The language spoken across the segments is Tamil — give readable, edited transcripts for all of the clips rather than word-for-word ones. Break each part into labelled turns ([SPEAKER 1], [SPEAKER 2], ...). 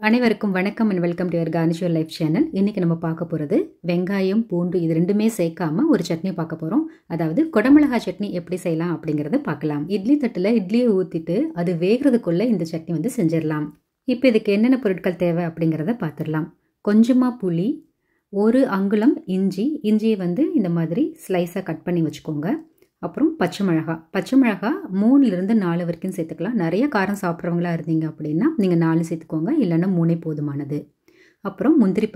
[SPEAKER 1] அனைவருக்கும் வணக்கம் and welcome to your Cornish your life channel. இன்றைக்கி நம்ம பார்க்க போகிறது வெங்காயம் பூண்டு இது ரெண்டுமே சேர்க்காம ஒரு சட்னி பார்க்க போகிறோம். அதாவது குடமிளகாய் சட்னி எப்படி செய்யலாம் அப்படிங்கிறத பார்க்கலாம். இட்லி தட்டில் இட்லியை ஊற்றிட்டு அது வேகிறதுக்குள்ளே இந்த சட்னி செஞ்சிடலாம். இப்போ இதுக்கு என்னென்ன பொருட்கள் தேவை அப்படிங்கிறத பார்த்துடலாம். கொஞ்சமாக புளி, ஒரு அங்குலம் இஞ்சியை இந்த மாதிரி ஸ்லைஸாக கட் பண்ணி வச்சுக்கோங்க. அப்புறம் பச்சை மிளகா 3லிருந்து 4 வரைக்கும் சேர்த்துக்கலாம். நிறைய காரம் சாப்பிட்றவங்களா இருந்தீங்க அப்படின்னா நீங்கள் 4 சேர்த்துக்கோங்க, இல்லைன்னா 3 போதுமானது. அப்புறம் முந்திரி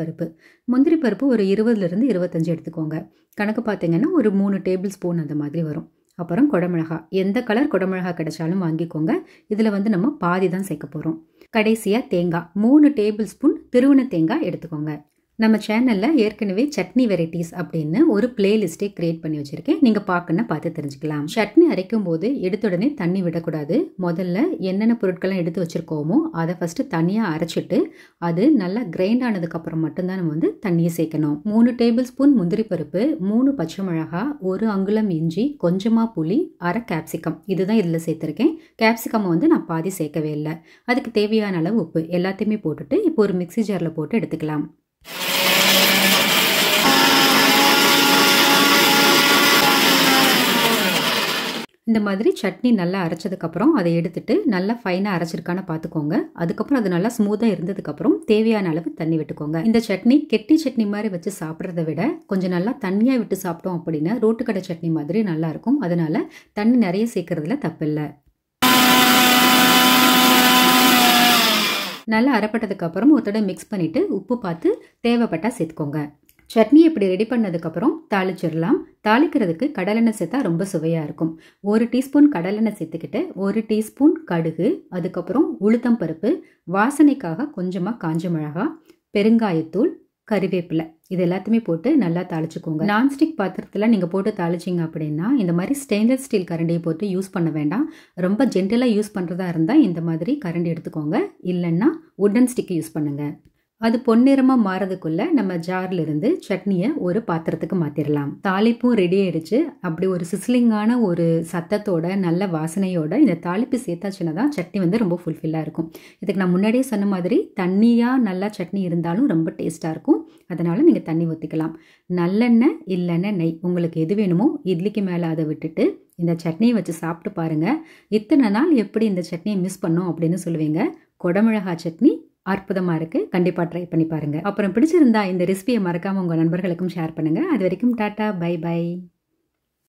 [SPEAKER 1] பருப்பு ஒரு 20லிருந்து 25 எடுத்துக்கோங்க. கணக்கு பார்த்தீங்கன்னா ஒரு 3 டேபிள் ஸ்பூன் அந்த மாதிரி வரும். அப்புறம் குடமிளகா, எந்த கலர் குடமிளகா கிடைச்சாலும் வாங்கிக்கோங்க. இதில் நம்ம பாதி தான் சேர்க்க போகிறோம். கடைசியாக தேங்காய் 3 டேபிள் ஸ்பூன் திருவன தேங்காய் எடுத்துக்கோங்க. நம்ம சேனலில் ஏற்கனவே சட்னி வெரைட்டிஸ் அப்படின்னு ஒரு பிளேலிஸ்ட்டே கிரியேட் பண்ணி வச்சுருக்கேன். நீங்கள் பார்த்து தெரிஞ்சுக்கலாம். சட்னி அரைக்கும் போது எடுத்த உடனே தண்ணி விடக்கூடாது. முதல்ல என்னென்ன பொருட்கள்லாம் எடுத்து வச்சுருக்கோமோ அதை ஃபஸ்ட்டு தனியாக அரைச்சிட்டு அது நல்லா கிரைண்ட் ஆனதுக்கப்புறம் மட்டும்தான் நம்ம தண்ணியை சேர்க்கணும். 3 டேபிள் ஸ்பூன் முந்திரி பருப்பு, 3 பச்சை மிளகா, ஒரு அங்குலம் இஞ்சி, கொஞ்சமாக புளி, அரை கேப்சிகம், இதுதான் இதில் சேர்த்துருக்கேன். கேப்சிகம் நான் பாதி சேர்க்கவே இல்லை. அதுக்கு தேவையான அளவு உப்பு எல்லாத்தையுமே போட்டுட்டு இப்போ ஒரு மிக்ஸி ஜாரில் போட்டு எடுத்துக்கலாம். இந்த மாதிரி சட்னி நல்லா அரைச்சதுக்கப்புறம் அதை எடுத்துட்டு நல்லா ஃபைனாக அரைச்சிருக்கான்னு பார்த்துக்கோங்க. அதுக்கப்புறம் அது நல்லா ஸ்மூத்தாக இருந்ததுக்கப்புறம் தேவையான அளவு தண்ணி விட்டுக்கோங்க. இந்த சட்னி கெட்டி சட்னி மாதிரி வச்சு சாப்பிட்றத விட கொஞ்சம் நல்லா தண்ணியாக விட்டு சாப்பிட்டோம் அப்படின்னா ரோட்டுக்கடை சட்னி மாதிரி நல்லா இருக்கும். அதனால தண்ணி நிறைய சேர்க்கறதுல தப்பில்லை. நல்லா அரைப்பட்டதுக்கப்புறம் ஒரு தடவை மிக்ஸ் பண்ணிவிட்டு உப்பு பார்த்து தேவைப்பட்டால் சேர்த்துக்கோங்க. சட்னி இப்படி ரெடி பண்ணதுக்கப்புறம் தாளிச்சிடலாம். தாளிக்கிறதுக்கு கடலெண்ணெய் சேர்த்தா ரொம்ப சுவையாக இருக்கும். 1 டீஸ்பூன் கடலெண்ணெய் சேர்த்துக்கிட்டு 1 டீஸ்பூன் கடுகு, அதுக்கப்புறம் உளுத்தம் பருப்பு, வாசனைக்காக கொஞ்சமாக காஞ்ச மிளகா, பெருங்காயத்தூள், கறிவேப்பிலை, இது எல்லாத்தையுமே போட்டு நல்லா தாளிச்சுக்கோங்க. நான்ஸ்டிக் பாத்திரத்தில் நீங்கள் போட்டு தாளிச்சிங்க அப்படின்னா இந்த மாதிரி ஸ்டெயின்லெஸ் ஸ்டீல் கரண்டியை போட்டு யூஸ் பண்ண வேண்டாம். ரொம்ப ஜென்டலாக யூஸ் பண்ணுறதா இருந்தால் இந்த மாதிரி கரண்டி எடுத்துக்கோங்க, இல்லைன்னா உட்டன் ஸ்டிக் யூஸ் பண்ணுங்கள். அது பொன்னிறமாக மாறதுக்குள்ளே நம்ம ஜாரில் இருந்து சட்னியை ஒரு பாத்திரத்துக்கு மாற்றிடலாம். தாளிப்பும் ரெடி ஆயிடுச்சு. அப்படி ஒரு சிஸ்லிங்கான ஒரு சத்தத்தோட நல்ல வாசனையோட இந்த தாளிப்பு சேர்த்தாச்சுன்னா தான் சட்னி ரொம்ப ஃபுல்ஃபில்லாக இருக்கும். இதுக்கு நான் முன்னாடியே சொன்ன மாதிரி தண்ணியாக நல்லா சட்னி இருந்தாலும் ரொம்ப டேஸ்ட்டாக இருக்கும். அதனால் நீங்கள் தண்ணி ஊற்றிக்கலாம். நல்லெண்ணெய் இல்லைன்னா நெய், உங்களுக்கு எது வேணுமோ இட்லிக்கு மேலே அதை விட்டுட்டு இந்த சட்னியை வச்சு சாப்பிட்டு பாருங்கள். இத்தனை நாள் எப்படி இந்த சட்னியை மிஸ் பண்ணோம் அப்படின்னு சொல்லுவீங்க. குடமிளகாய் சட்னி அற்புதமாக இருக்குது. கண்டிப்பாக ட்ரை பண்ணி பாருங்கள். அப்புறம் பிடிச்சிருந்தா இந்த ரெசிபியை மறக்காமல் உங்கள் நண்பர்களுக்கும் ஷேர் பண்ணுங்கள். அது வரைக்கும் டாட்டா, பை பை.